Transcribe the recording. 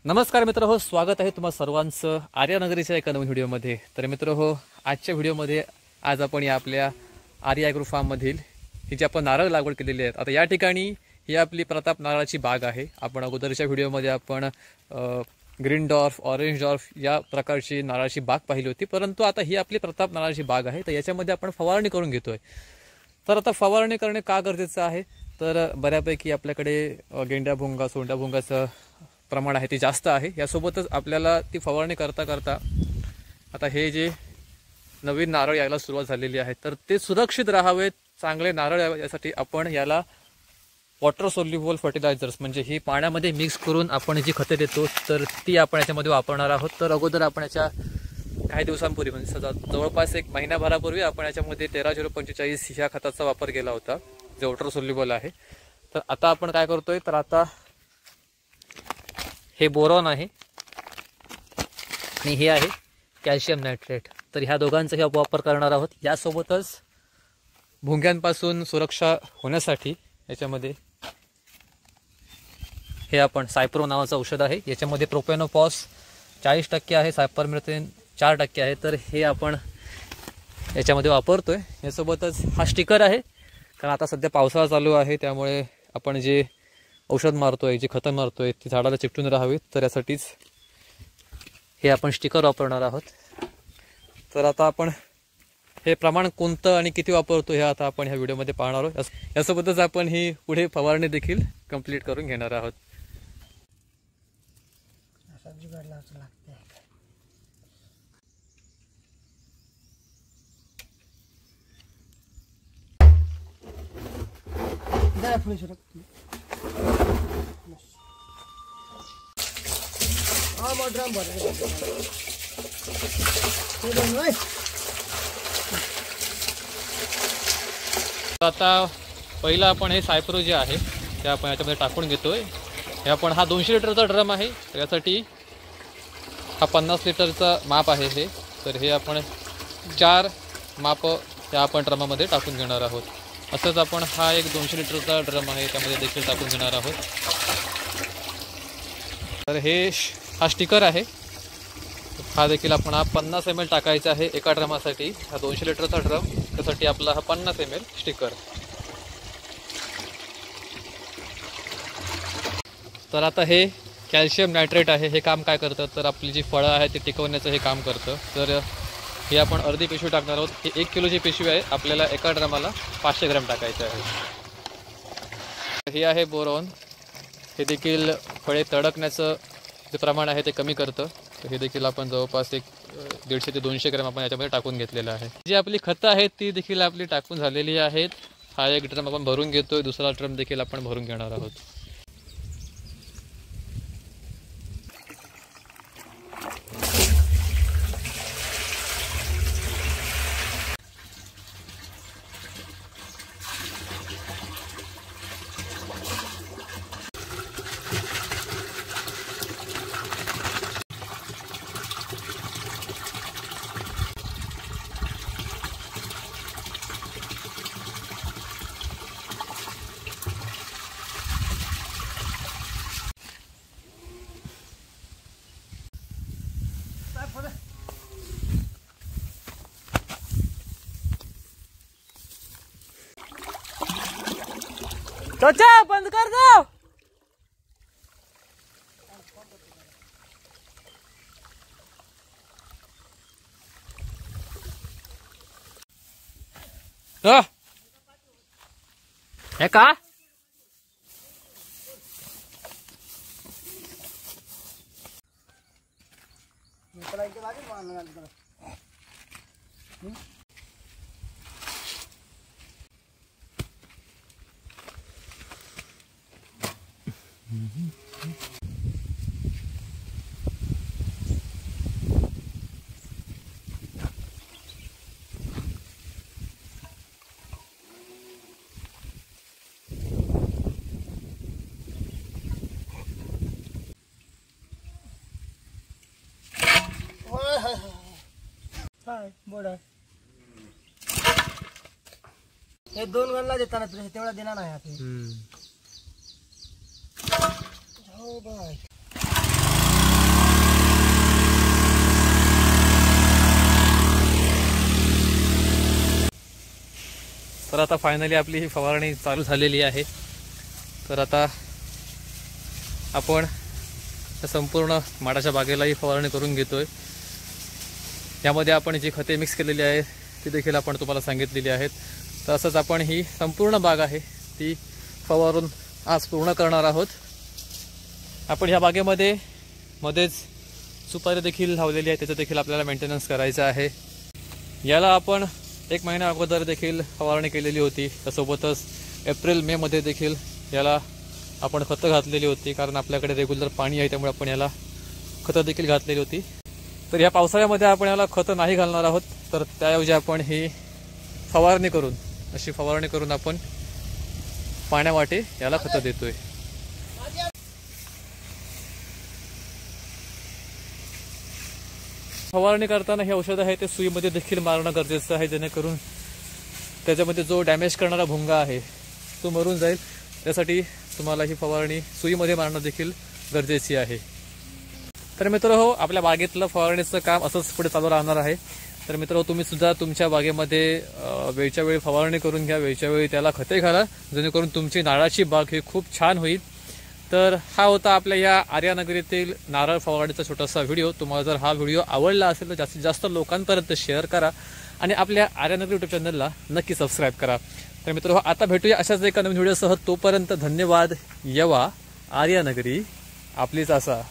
नमस्कार मित्र हो, स्वागत आहे तुम्हा सर्वांचं आर्यानगरीच्या एका नवीन व्हिडिओमध्ये। तर मित्र हो, आजच्या व्हिडिओमध्ये आज आपण या आपल्या आर्या ॲग्रो फार्ममधील ही जी आपण नारळ लागवड केलेली आहे, आता या ठिकाणी ही आपली प्रताप नारळाची बाग आहे। आपण अगोदरच्या व्हिडिओमध्ये आपण ग्रीन डॉर्फ, ऑरेंज डॉर्फ या प्रकारची नारळाची बाग पाहिली होती, परंतु आता ही आपली प्रताप नारळाची बाग आहे। तर याच्यामध्ये आपण फवारणी करून घेतोय। तर आता फवारणी करणे का गरजेचं आहे, तर बऱ्यापैकी आपल्याकडे गेंड्या भुंगा, सोंड्या भुंगाचं प्रमाण आहे ते जास्त आहे। यासोबतच आपल्याला ती फवारणी करता करता आता हे जे नवीन नारळ यायला सुरुवात झालेली आहे, तर ते सुरक्षित राहावेत, चांगले नारळ यासाठी आपण याला वॉटर सोल्युबल फर्टिलायझर्स म्हणजे ही पाण्यामध्ये मिक्स करून आपण जी खते देतो तर ती आपण याच्यामध्ये वापरणार आहोत। तर अगोदर आपण याच्या काही दिवसांपूर्वी म्हणजे जवळपास एक महिनाभरापूर्वी आपण याच्यामध्ये 13-0-45 ह्या खताचा वापर केला होता, जे वॉटर सोल्युबल आहे। तर आता आपण काय करतोय, तर आता हे बोरॉन आहे आणि हे आहे कॅल्शियम नायट्रेट। तर ह्या दोघांचाही वापर करणार आहोत। यासोबतच भुंग्यांपासून सुरक्षा होण्यासाठी याच्यामध्ये हे आपण सायप्रो नावाचं औषध आहे। याच्यामध्ये प्रोपेनोफॉस 40% आहे, सायपरमेथ्रिन 4% आहे। तर हे आपण याच्यामध्ये वापरतोय। यासोबतच हा स्टिकर आहे, कारण आता सध्या पावसाळा चालू आहे, त्यामुळे आपण जे औषध मारतोय, जे खतं मारतोय ती झाडाला चिकटून राहावीत, तर यासाठीच हे आपण स्टिकर वापरणार आहोत। तर आता आपण हे प्रमाण कोणतं आणि किती वापरतो हे आता आपण ह्या व्हिडिओमध्ये पाहणार आहोत। यासोबतच आपण ही पुढे फवारणी देखील कंप्लीट करून घेणार आहोत। आता पहिला आपण हे सायप्रो जे आहे ते आपण याच्यामध्ये टाकून घेतोय। हे आपण हा 200 लिटरचा ड्रम आहे, तर यासाठी हा 50 लिटरचा माप आहे हे। तर हे आपण 4 माप त्या आपण ड्रमामध्ये टाकून घेणार आहोत। असंच आपण हा एक 200 लिटरचा ड्रम आहे, त्यामध्ये देखील टाकून घेणार आहोत। तर हा स्टिकर आहे, हा देखील आपण 50 ml टाकायचा आहे एका ड्रमासाठी। हा 200 लिटरचा ड्रम, त्यासाठी आपला हा 50 ml स्टिकर। तर आता हे कॅल्शियम नायट्रेट आहे, हे काम काय करतं, तर आपली जी फळं आहे ती टिकवण्याचं हे काम करतं। तर हे आपण अर्धी पिशवी टाकणार आहोत। ही 1 किलोची पिशवी आहे, आपल्याला एका ड्रमाला 500 ग्रॅम टाकायचं आहे। हे आहे बोरॉन, हे देखील फळे तडकण्याचं जे प्रमाण आहे ते कमी करतं। तर हे देखील आपण जवळपास 150 ते 200 ग्रॅम आपण याच्यामध्ये टाकून घेतलेलं आहे। जी आपली खतं आहेत ती देखील आपली टाकून झालेली आहेत। हा एक ड्रम आपण भरून घेतोय, दुसरा ड्रम देखील आपण भरून घेणार आहोत। चाचा बंद कर दो। है का बोर्ड हे 2 गणला देताना तुझे तेवढा देणार नाही आपण. हो बाय आता फायनली आपली ही फवारणी चालू झालेली आहे। तर आता आपण संपूर्ण माडाच्या बागेला ही फवारणी करून घेतोय। यामध्ये आपण जी खते मिक्स केलेली आहे ती देखील आपण तुम्हाला सांगितलेली आहेत। तसंच आपण ही संपूर्ण बाग आहे ती फवारून आज पूर्ण करणार आहोत। आपण ह्या बागेमध्ये मध्येच सुपारी देखील लावलेली आहे, त्याचं देखील आपल्याला मेंटेनन्स करायचं आहे। याला आपण 1 महिना अगोदर देखील फवारणी केलेली होती। त्यासोबतच एप्रिल मे मध्ये देखील याला आपण खतं घातलेली होती, कारण आपल्याकडे रेग्युलर पाणी आहे त्यामुळे आपण याला खतं देखील घातलेली होती। तर या पावसाळ्यामध्ये आपण याला खतं नाही घालणार आहोत, तर त्याऐवजी आपण ही फवारणी करून आपण पाण्यावाटे याला खतं देतोय। फवारणी करताना हे औषध आहे ते सुईमध्ये देखील मारणं गरजेचं आहे, जेणेकरून त्याच्यामध्ये जो डॅमेज करणारा भुंगा आहे तो मरून जाईल। त्यासाठी तुम्हाला ही फवारणी सुईमध्ये मारणं देखील गरजेची आहे। तर मित्रहो, आपल्या बागेतलं फवारणीचं काम असंच पुढे चालू राहणार आहे। तर मित्रहो, तुम्ही सुद्धा तुमच्या बागेमध्ये वेळच्या वेळी फवारणी करून घ्या, वेळच्या वेळी त्याला खते घाला, जेणेकरून तुमची नारळाची बाग ही खूप छान होईल। तर हा होता आपल्या या आर्यानगरीतील नारळ फवारणीचा छोटासा व्हिडिओ। तुम्हाला जर हा व्हिडिओ आवडला असेल तर जास्तीत जास्त लोकांपर्यंत शेअर करा आणि आपल्या आर्यानगरी यूट्यूब चॅनलला नक्की सबस्क्राईब करा। तर मित्रहो, आता भेटूया अशाच एका नवीन व्हिडिओसह। तोपर्यंत धन्यवाद। येवा आर्यानगरी आपलीच आसा।